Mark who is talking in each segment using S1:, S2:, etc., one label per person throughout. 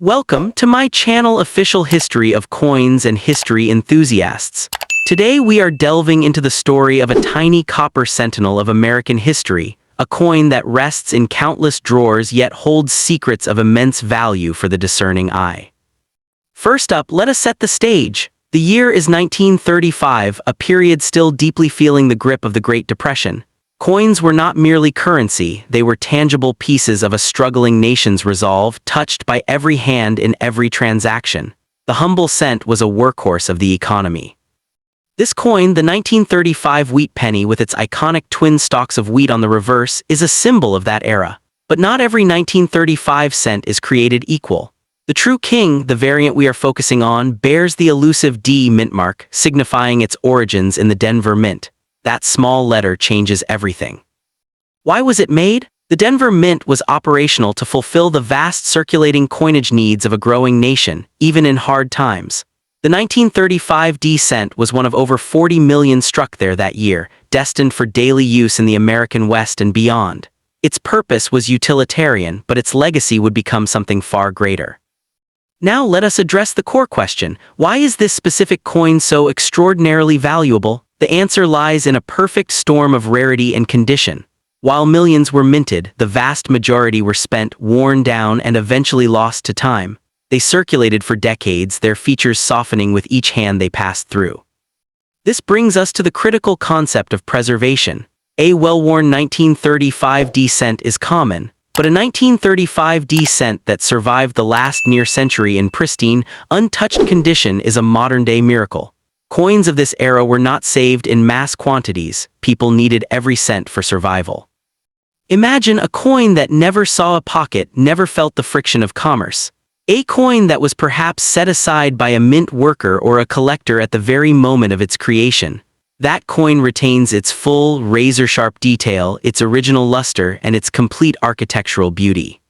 S1: Welcome to my channel Official History of Coins and History Enthusiasts. Today we are delving into the story of a tiny copper sentinel of American history, a coin that rests in countless drawers yet holds secrets of immense value for the discerning eye. First up, let us set the stage. The year is 1935, a period still deeply feeling the grip of the Great Depression. Coins were not merely currency, they were tangible pieces of a struggling nation's resolve, touched by every hand in every transaction. The humble cent was a workhorse of the economy. This coin, the 1935 Wheat Penny with its iconic twin stalks of wheat on the reverse, is a symbol of that era. But not every 1935 cent is created equal. The true king, the variant we are focusing on, bears the elusive D mint mark, signifying its origins in the Denver Mint. That small letter changes everything. Why was it made? The Denver Mint was operational to fulfill the vast circulating coinage needs of a growing nation, even in hard times. The 1935 D cent was one of over 40 million struck there that year, destined for daily use in the American West and beyond. Its purpose was utilitarian, but its legacy would become something far greater. Now let us address the core question: why is this specific coin so extraordinarily valuable? The answer lies in a perfect storm of rarity and condition. While millions were minted, the vast majority were spent, worn down, and eventually lost to time. They circulated for decades, their features softening with each hand they passed through. This brings us to the critical concept of preservation. A well-worn 1935 D cent is common, but a 1935 D cent that survived the last near century in pristine, untouched condition is a modern-day miracle. Coins of this era were not saved in mass quantities. People needed every cent for survival. Imagine a coin that never saw a pocket, never felt the friction of commerce. A coin that was perhaps set aside by a mint worker or a collector at the very moment of its creation. That coin retains its full, razor-sharp detail, its original luster, and its complete architectural beauty.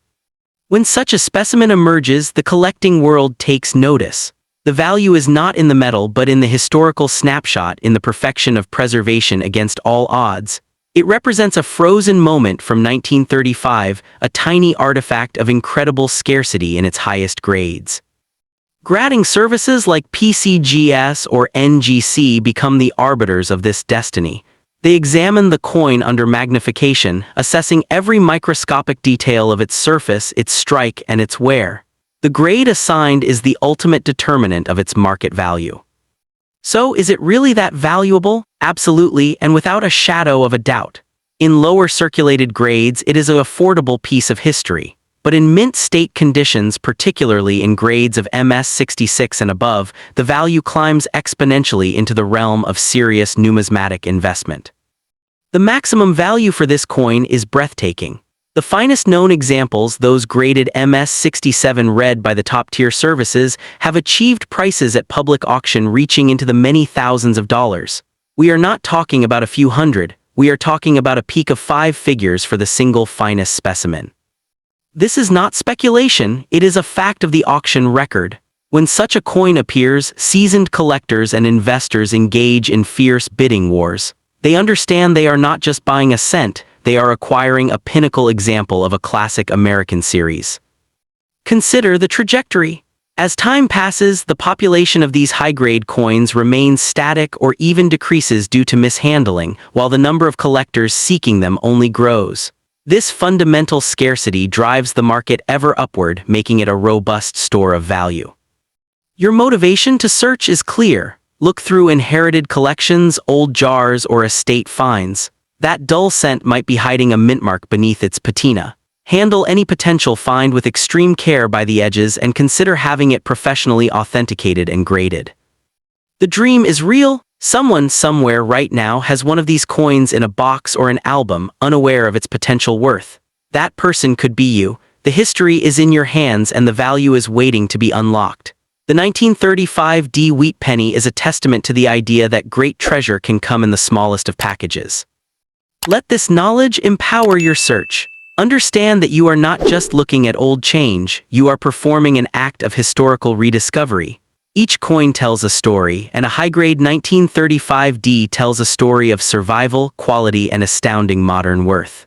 S1: When such a specimen emerges, the collecting world takes notice. The value is not in the metal but in the historical snapshot, in the perfection of preservation against all odds. It represents a frozen moment from 1935, a tiny artifact of incredible scarcity in its highest grades. Grading services like PCGS or NGC become the arbiters of this destiny. They examine the coin under magnification, assessing every microscopic detail of its surface, its strike, and its wear. The grade assigned is the ultimate determinant of its market value. So, is it really that valuable? Absolutely, and without a shadow of a doubt. In lower circulated grades, it is an affordable piece of history. But in mint state conditions, particularly in grades of MS66 and above, the value climbs exponentially into the realm of serious numismatic investment. The maximum value for this coin is breathtaking. The finest known examples, those graded MS67 red by the top-tier services, have achieved prices at public auction reaching into the many thousands of dollars. We are not talking about a few hundred, we are talking about a peak of 5 figures for the single finest specimen. This is not speculation, it is a fact of the auction record. When such a coin appears, seasoned collectors and investors engage in fierce bidding wars. They understand they are not just buying a cent, they are acquiring a pinnacle example of a classic American series. Consider the trajectory. As time passes, the population of these high-grade coins remains static or even decreases due to mishandling, while the number of collectors seeking them only grows. This fundamental scarcity drives the market ever upward, making it a robust store of value. Your motivation to search is clear. Look through inherited collections, old jars, or estate finds. That dull cent might be hiding a mint mark beneath its patina. Handle any potential find with extreme care by the edges and consider having it professionally authenticated and graded. The dream is real. Someone somewhere right now has one of these coins in a box or an album, unaware of its potential worth. That person could be you. The history is in your hands and the value is waiting to be unlocked. The 1935 D Wheat Penny is a testament to the idea that great treasure can come in the smallest of packages. Let this knowledge empower your search. Understand that you are not just looking at old change, you are performing an act of historical rediscovery. Each coin tells a story, and a high-grade 1935 D tells a story of survival, quality, and astounding modern worth.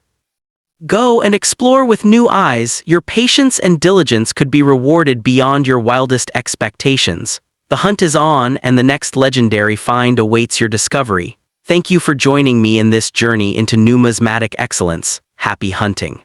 S1: Go and explore with new eyes. Your patience and diligence could be rewarded beyond your wildest expectations. The hunt is on, and the next legendary find awaits your discovery. Thank you for joining me in this journey into numismatic excellence. Happy hunting.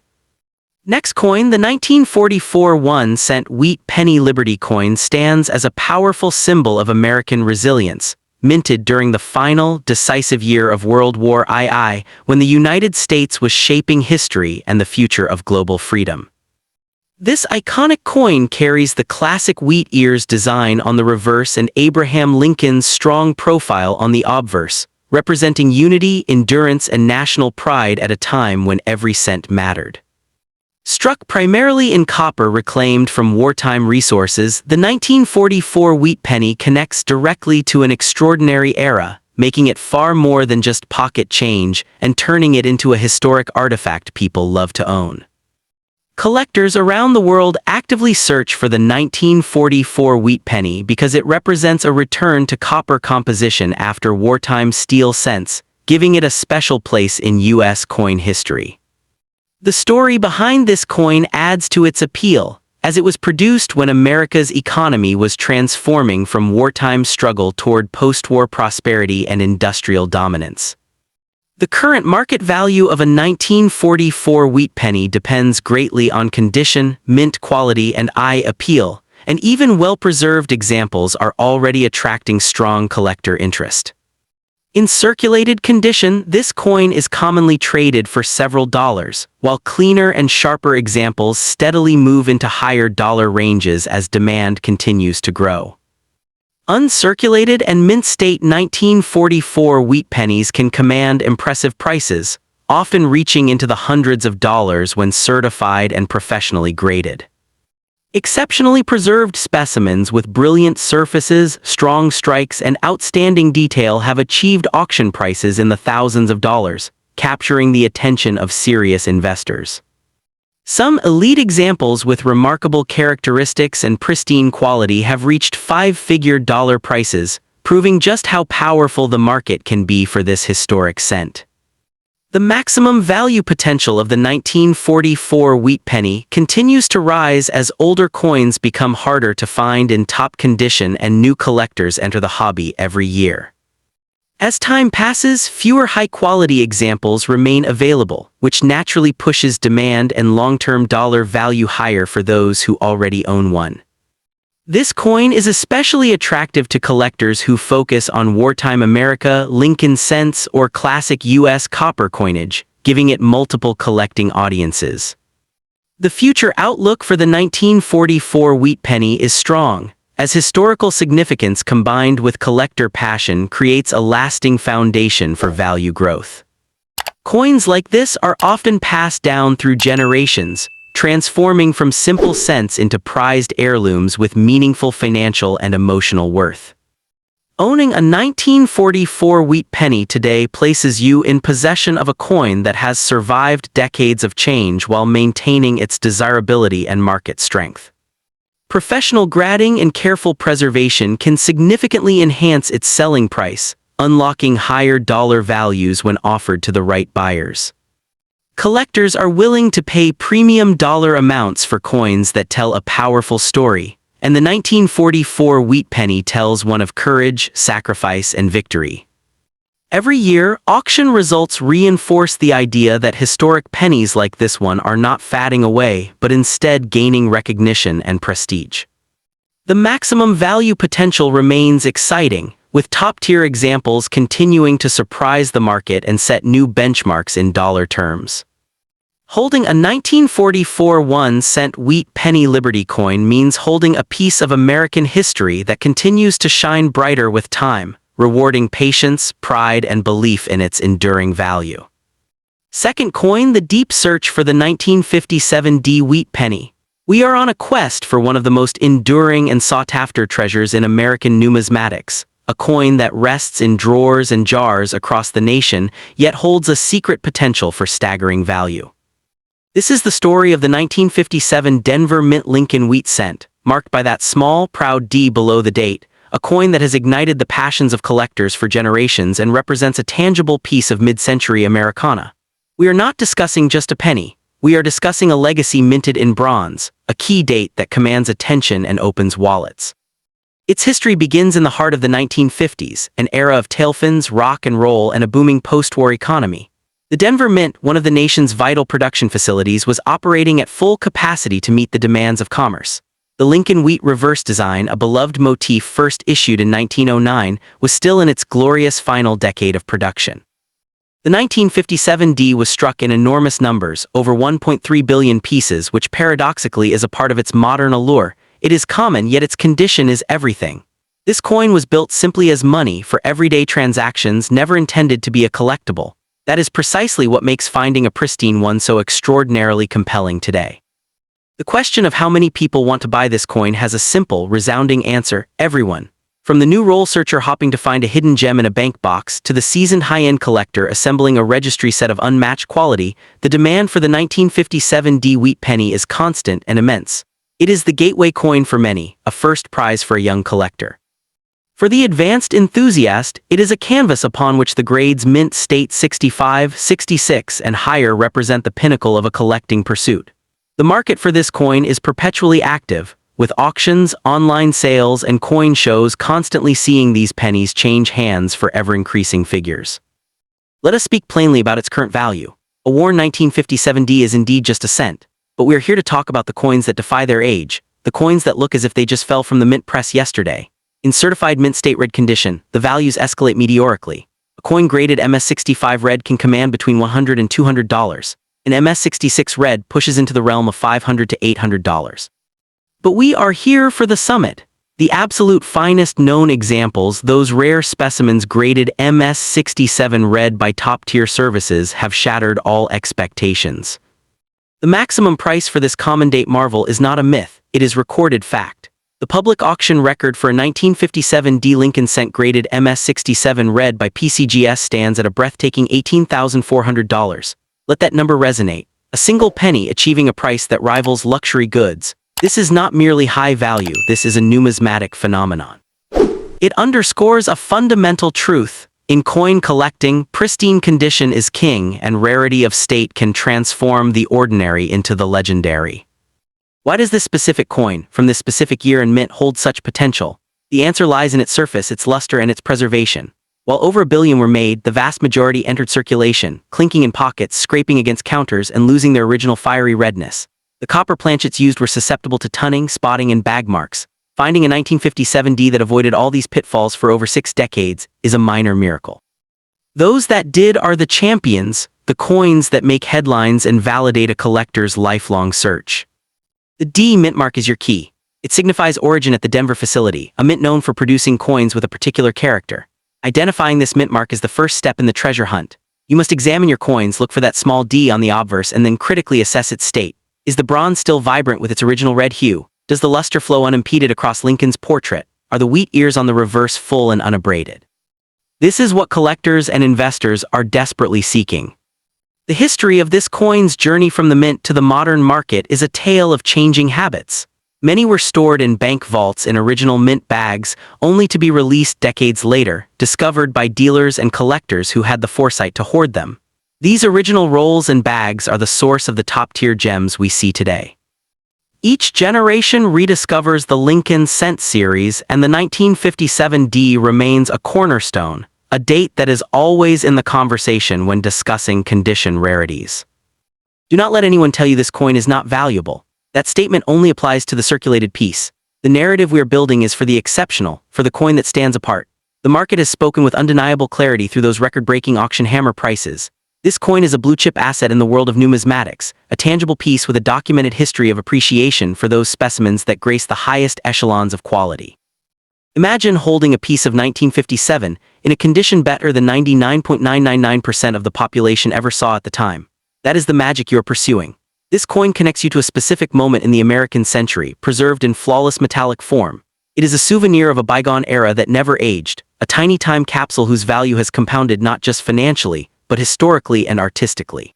S1: Next coin, the 1944 1-cent Wheat Penny LibertyCoin, stands as a powerful symbol of American resilience. Minted during the final, decisive year of World War II, when the United States was shaping history and the future of global freedom. This iconic coin carries the classic wheat ears design on the reverse and Abraham Lincoln's strong profile on the obverse, representing unity, endurance, and national pride at a time when every cent mattered. Struck primarily in copper reclaimed from wartime resources, the 1944 Wheat Penny connects directly to an extraordinary era, making it far more than just pocket change and turning it into a historic artifact people love to own. Collectors around the world actively search for the 1944 Wheat Penny because it represents a return to copper composition after wartime steel cents, giving it a special place in U.S. coin history. The story behind this coin adds to its appeal, as it was produced when America's economy was transforming from wartime struggle toward post-war prosperity and industrial dominance. The current market value of a 1944 Wheat Penny depends greatly on condition, mint quality, and eye appeal, and even well-preserved examples are already attracting strong collector interest. In circulated condition, this coin is commonly traded for several dollars, while cleaner and sharper examples steadily move into higher dollar ranges as demand continues to grow. Uncirculated and mint-state 1944 Wheat Pennies can command impressive prices, often reaching into the hundreds of dollars when certified and professionally graded. Exceptionally preserved specimens with brilliant surfaces, strong strikes, and outstanding detail have achieved auction prices in the thousands of dollars, capturing the attention of serious investors. Some elite examples with remarkable characteristics and pristine quality have reached five-figure dollar prices, proving just how powerful the market can be for this historic cent. The maximum value potential of the 1944 Wheat Penny continues to rise as older coins become harder to find in top condition and new collectors enter the hobby every year. As time passes, fewer high-quality examples remain available, which naturally pushes demand and long-term dollar value higher for those who already own one. This coin is especially attractive to collectors who focus on wartime America, Lincoln cents, or classic U.S. copper coinage, giving it multiple collecting audiences. The future outlook for the 1944 Wheat Penny is strong, as historical significance combined with collector passion creates a lasting foundation for value growth. Coins like this are often passed down through generations, transforming from simple cents into prized heirlooms with meaningful financial and emotional worth. Owning a 1944 Wheat Penny today places you in possession of a coin that has survived decades of change while maintaining its desirability and market strength. Professional grading and careful preservation can significantly enhance its selling price, unlocking higher dollar values when offered to the right buyers. Collectors are willing to pay premium dollar amounts for coins that tell a powerful story, and the 1944 Wheat Penny tells one of courage, sacrifice, and victory. Every year, auction results reinforce the idea that historic pennies like this one are not fading away, but instead gaining recognition and prestige. The maximum value potential remains exciting, with top-tier examples continuing to surprise the market and set new benchmarks in dollar terms. Holding a 1944 1-cent Wheat Penny LibertyCoin means holding a piece of American history that continues to shine brighter with time, rewarding patience, pride, and belief in its enduring value. Second coin, the deep search for the 1957 Wheat Penny. We are on a quest for one of the most enduring and sought-after treasures in American numismatics, a coin that rests in drawers and jars across the nation, yet holds a secret potential for staggering value. This is the story of the 1957 Denver Mint Lincoln Wheat Cent, marked by that small, proud D below the date, a coin that has ignited the passions of collectors for generations and represents a tangible piece of mid-century Americana. We are not discussing just a penny, we are discussing a legacy minted in bronze, a key date that commands attention and opens wallets. Its history begins in the heart of the 1950s, an era of tailfins, rock and roll, and a booming post-war economy. The Denver Mint, one of the nation's vital production facilities, was operating at full capacity to meet the demands of commerce. The Lincoln Wheat reverse design, a beloved motif first issued in 1909, was still in its glorious final decade of production. The 1957 D was struck in enormous numbers, over 1.3 billion pieces, which paradoxically is a part of its modern allure. It is common, yet its condition is everything. This coin was built simply as money for everyday transactions, never intended to be a collectible. That is precisely what makes finding a pristine one so extraordinarily compelling today. The question of how many people want to buy this coin has a simple, resounding answer: everyone. From the new roll searcher hopping to find a hidden gem in a bank box, to the seasoned high-end collector assembling a registry set of unmatched quality, the demand for the 1957 D Wheat Penny is constant and immense. It is the gateway coin for many, a first prize for a young collector. For the advanced enthusiast, it is a canvas upon which the grades mint state 65, 66, and higher represent the pinnacle of a collecting pursuit. The market for this coin is perpetually active, with auctions, online sales, and coin shows constantly seeing these pennies change hands for ever-increasing figures. Let us speak plainly about its current value. A worn 1957 D is indeed just a cent, but we are here to talk about the coins that defy their age, the coins that look as if they just fell from the mint press yesterday. In certified mint state red condition, the values escalate meteorically. A coin graded MS65 red can command between $100 and $200. An MS66 red pushes into the realm of $500 to $800. But we are here for the summit. The absolute finest known examples, those rare specimens graded MS67 red by top-tier services, have shattered all expectations. The maximum price for this common-date marvel is not a myth, it is recorded fact. The public auction record for a 1957 D Lincoln Cent graded MS67 red by PCGS stands at a breathtaking $18,400. Let that number resonate. A single penny achieving a price that rivals luxury goods. This is not merely high value, this is a numismatic phenomenon. It underscores a fundamental truth. In coin collecting, pristine condition is king, and rarity of state can transform the ordinary into the legendary. Why does this specific coin, from this specific year and mint, hold such potential? The answer lies in its surface, its luster, and its preservation. While over 1 billion were made, the vast majority entered circulation, clinking in pockets, scraping against counters, and losing their original fiery redness. The copper planchets used were susceptible to tunning, spotting, and bag marks. Finding a 1957 D that avoided all these pitfalls for over 6 decades is a minor miracle. Those that did are the champions, the coins that make headlines and validate a collector's lifelong search. The D mint mark is your key. It signifies origin at the Denver facility, a mint known for producing coins with a particular character. Identifying this mint mark is the first step in the treasure hunt. You must examine your coins, look for that small D on the obverse, and then critically assess its state. Is the bronze still vibrant with its original red hue? Does the luster flow unimpeded across Lincoln's portrait? Are the wheat ears on the reverse full and unabraded? This is what collectors and investors are desperately seeking. The history of this coin's journey from the mint to the modern market is a tale of changing habits. Many were stored in bank vaults in original mint bags, only to be released decades later, discovered by dealers and collectors who had the foresight to hoard them. These original rolls and bags are the source of the top-tier gems we see today. Each generation rediscovers the Lincoln Cent series, and the 1957 D remains a cornerstone, a date that is always in the conversation when discussing condition rarities. Do not let anyone tell you this coin is not valuable. That statement only applies to the circulated piece. The narrative we are building is for the exceptional, for the coin that stands apart. The market has spoken with undeniable clarity through those record-breaking auction hammer prices. This coin is a blue-chip asset in the world of numismatics, a tangible piece with a documented history of appreciation for those specimens that grace the highest echelons of quality. Imagine holding a piece of 1957 in a condition better than 99.999% of the population ever saw at the time. That is the magic you're pursuing. This coin connects you to a specific moment in the American century, preserved in flawless metallic form. It is a souvenir of a bygone era that never aged, a tiny time capsule whose value has compounded not just financially, but historically and artistically.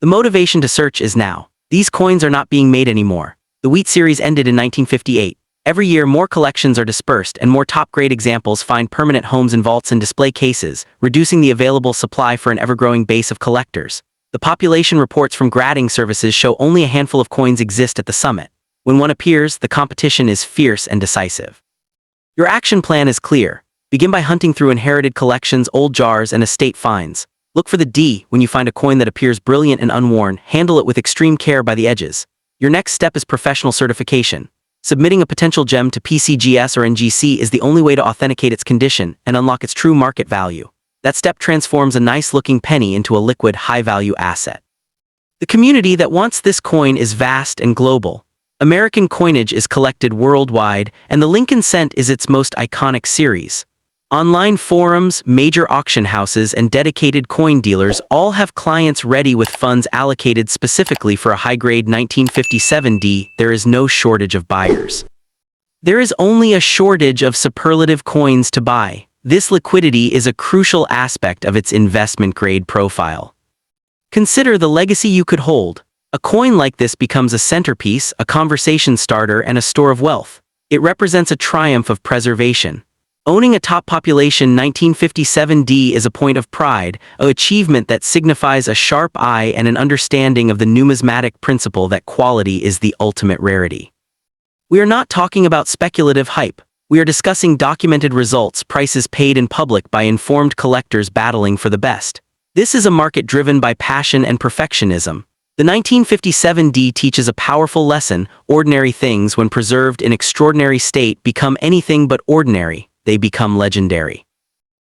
S1: The motivation to search is now. These coins are not being made anymore. The Wheat series ended in 1958. Every year more collections are dispersed and more top-grade examples find permanent homes in vaults and display cases, reducing the available supply for an ever-growing base of collectors. The population reports from grading services show only a handful of coins exist at the summit. When one appears, the competition is fierce and decisive. Your action plan is clear. Begin by hunting through inherited collections, old jars, and estate finds. Look for the D when you find a coin that appears brilliant and unworn. Handle it with extreme care by the edges. Your next step is professional certification. Submitting a potential gem to PCGS or NGC is the only way to authenticate its condition and unlock its true market value. That step transforms a nice-looking penny into a liquid, high-value asset. The community that wants this coin is vast and global. American coinage is collected worldwide, and the Lincoln Cent is its most iconic series. Online forums, major auction houses, and dedicated coin dealers all have clients ready with funds allocated specifically for a high-grade 1957D. There is no shortage of buyers. There is only a shortage of superlative coins to buy. This liquidity is a crucial aspect of its investment-grade profile. Consider the legacy you could hold. A coin like this becomes a centerpiece, a conversation starter, and a store of wealth. It represents a triumph of preservation. Owning a top population 1957D is a point of pride, an achievement that signifies a sharp eye and an understanding of the numismatic principle that quality is the ultimate rarity. We are not talking about speculative hype. We are discussing documented results, prices paid in public by informed collectors battling for the best. This is a market driven by passion and perfectionism. The 1957D teaches a powerful lesson: ordinary things, when preserved in extraordinary state, become anything but ordinary. They become legendary.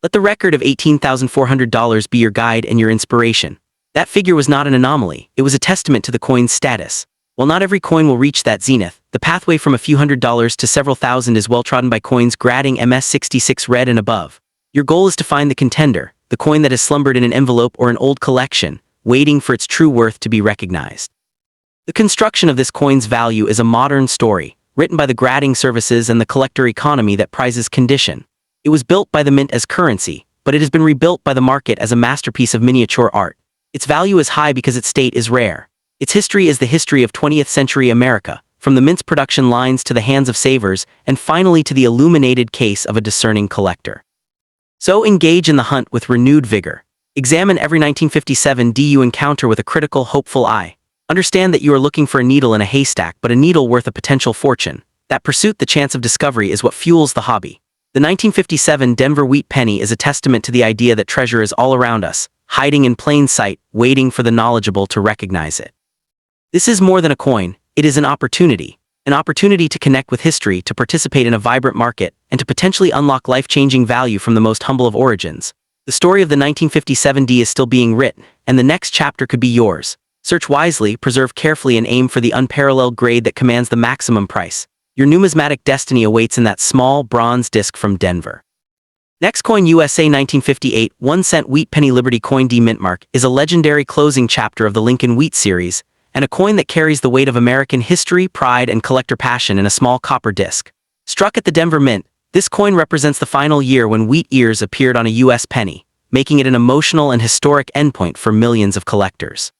S1: Let the record of $18,400 be your guide and your inspiration. That figure was not an anomaly, it was a testament to the coin's status. While not every coin will reach that zenith, the pathway from a few $100s to several thousand is well trodden by coins grading MS66 red and above. Your goal is to find the contender, the coin that has slumbered in an envelope or an old collection, waiting for its true worth to be recognized. The construction of this coin's value is a modern story, written by the grading services and the collector economy that prizes condition. It was built by the mint as currency, but it has been rebuilt by the market as a masterpiece of miniature art. Its value is high because its state is rare. Its history is the history of 20th century America, from the mint's production lines to the hands of savers, and finally to the illuminated case of a discerning collector. So engage in the hunt with renewed vigor. Examine every 1957D you encounter with a critical, hopeful eye. Understand that you are looking for a needle in a haystack, but a needle worth a potential fortune. That pursuit, the chance of discovery, is what fuels the hobby. The 1957 Denver Wheat Penny is a testament to the idea that treasure is all around us, hiding in plain sight, waiting for the knowledgeable to recognize it. This is more than a coin, it is an opportunity to connect with history, to participate in a vibrant market, and to potentially unlock life-changing value from the most humble of origins. The story of the 1957D is still being written, and the next chapter could be yours. Search wisely, preserve carefully, and aim for the unparalleled grade that commands the maximum price. Your numismatic destiny awaits in that small bronze disc from Denver. Next coin, USA 1958 1-cent Wheat Penny LibertyCoin D mint mark, is a legendary closing chapter of the Lincoln Wheat series, and a coin that carries the weight of American history, pride, and collector passion in a small copper disc. Struck at the Denver Mint, this coin represents the final year when wheat ears appeared on a US penny, making it an emotional and historic endpoint for millions of collectors.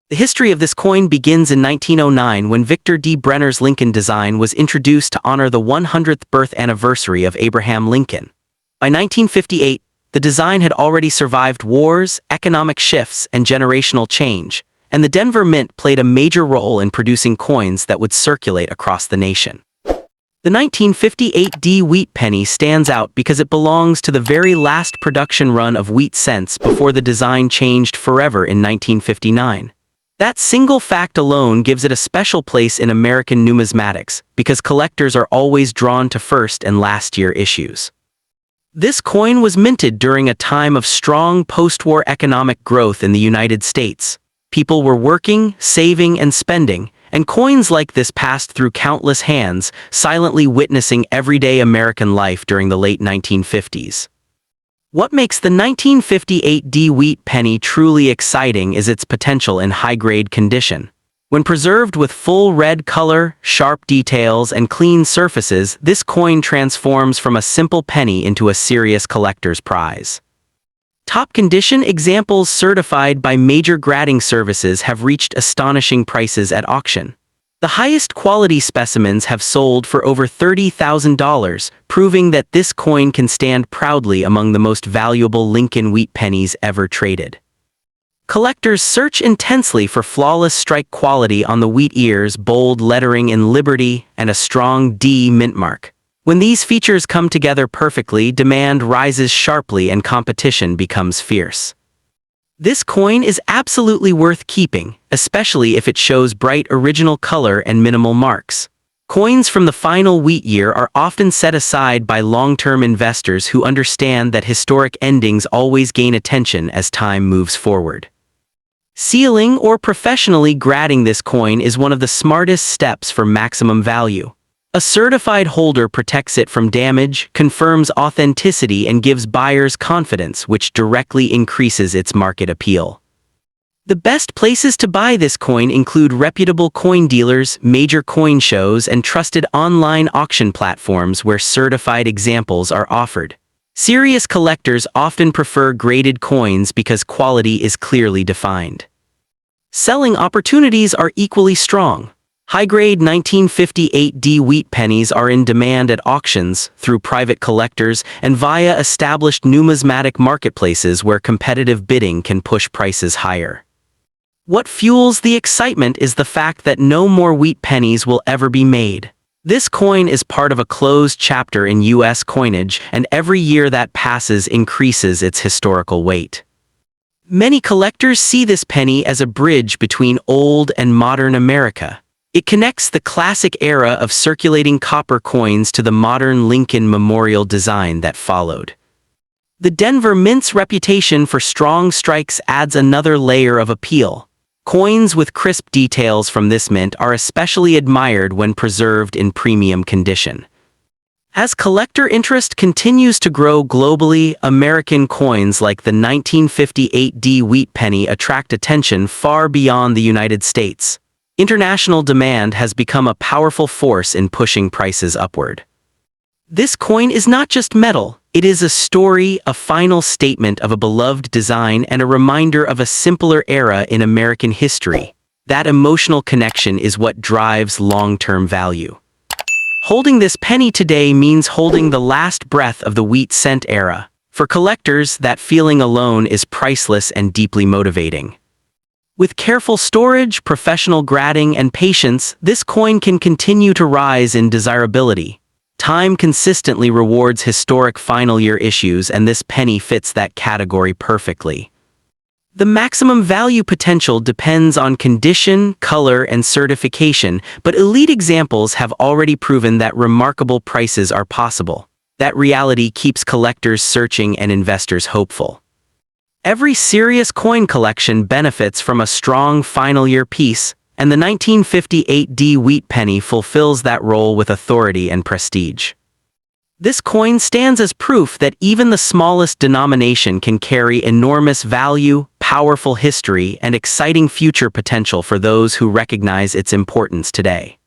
S1: The history of this coin begins in 1909 when Victor D. Brenner's Lincoln design was introduced to honor the 100th birth anniversary of Abraham Lincoln. By 1958, the design had already survived wars, economic shifts, and generational change, and the Denver Mint played a major role in producing coins that would circulate across the nation. The 1958D Wheat Penny stands out because it belongs to the very last production run of wheat cents before the design changed forever in 1959. That single fact alone gives it a special place in American numismatics, because collectors are always drawn to first and last year issues. This coin was minted during a time of strong post-war economic growth in the United States. People were working, saving, and spending, and coins like this passed through countless hands, silently witnessing everyday American life during the late 1950s. What makes the 1958D Wheat Penny truly exciting is its potential in high-grade condition. When preserved with full red color, sharp details, and clean surfaces, this coin transforms from a simple penny into a serious collector's prize. Top condition examples certified by major grading services have reached astonishing prices at auction. The highest quality specimens have sold for over $30,000, proving that this coin can stand proudly among the most valuable Lincoln Wheat Pennies ever traded. Collectors search intensely for flawless strike quality on the wheat ears, bold lettering in Liberty, and a strong D mint mark. When these features come together perfectly, demand rises sharply and competition becomes fierce. This coin is absolutely worth keeping, especially if it shows bright original color and minimal marks. Coins from the final wheat year are often set aside by long-term investors who understand that historic endings always gain attention as time moves forward. Sealing or professionally grading this coin is one of the smartest steps for maximum value. A certified holder protects it from damage, confirms authenticity, and gives buyers confidence, which directly increases its market appeal. The best places to buy this coin include reputable coin dealers, major coin shows, and trusted online auction platforms where certified examples are offered. Serious collectors often prefer graded coins because quality is clearly defined. Selling opportunities are equally strong. High-grade 1958D wheat pennies are in demand at auctions, through private collectors, and via established numismatic marketplaces where competitive bidding can push prices higher. What fuels the excitement is the fact that no more wheat pennies will ever be made. This coin is part of a closed chapter in U.S. coinage, and every year that passes increases its historical weight. Many collectors see this penny as a bridge between old and modern America. It connects the classic era of circulating copper coins to the modern Lincoln Memorial design that followed. The Denver Mint's reputation for strong strikes adds another layer of appeal. Coins with crisp details from this mint are especially admired when preserved in premium condition. As collector interest continues to grow globally, American coins like the 1958D wheat penny attract attention far beyond the United States. International demand has become a powerful force in pushing prices upward. This coin is not just metal, it is a story, a final statement of a beloved design, and a reminder of a simpler era in American history. That emotional connection is what drives long-term value. Holding this penny today means holding the last breath of the wheat cent era. For collectors, that feeling alone is priceless and deeply motivating. With careful storage, professional grading, and patience, this coin can continue to rise in desirability. Time consistently rewards historic final-year issues, and this penny fits that category perfectly. The maximum value potential depends on condition, color, and certification, but elite examples have already proven that remarkable prices are possible. That reality keeps collectors searching and investors hopeful. Every serious coin collection benefits from a strong final-year piece, and the 1958D wheat penny fulfills that role with authority and prestige. This coin stands as proof that even the smallest denomination can carry enormous value, powerful history, and exciting future potential for those who recognize its importance today.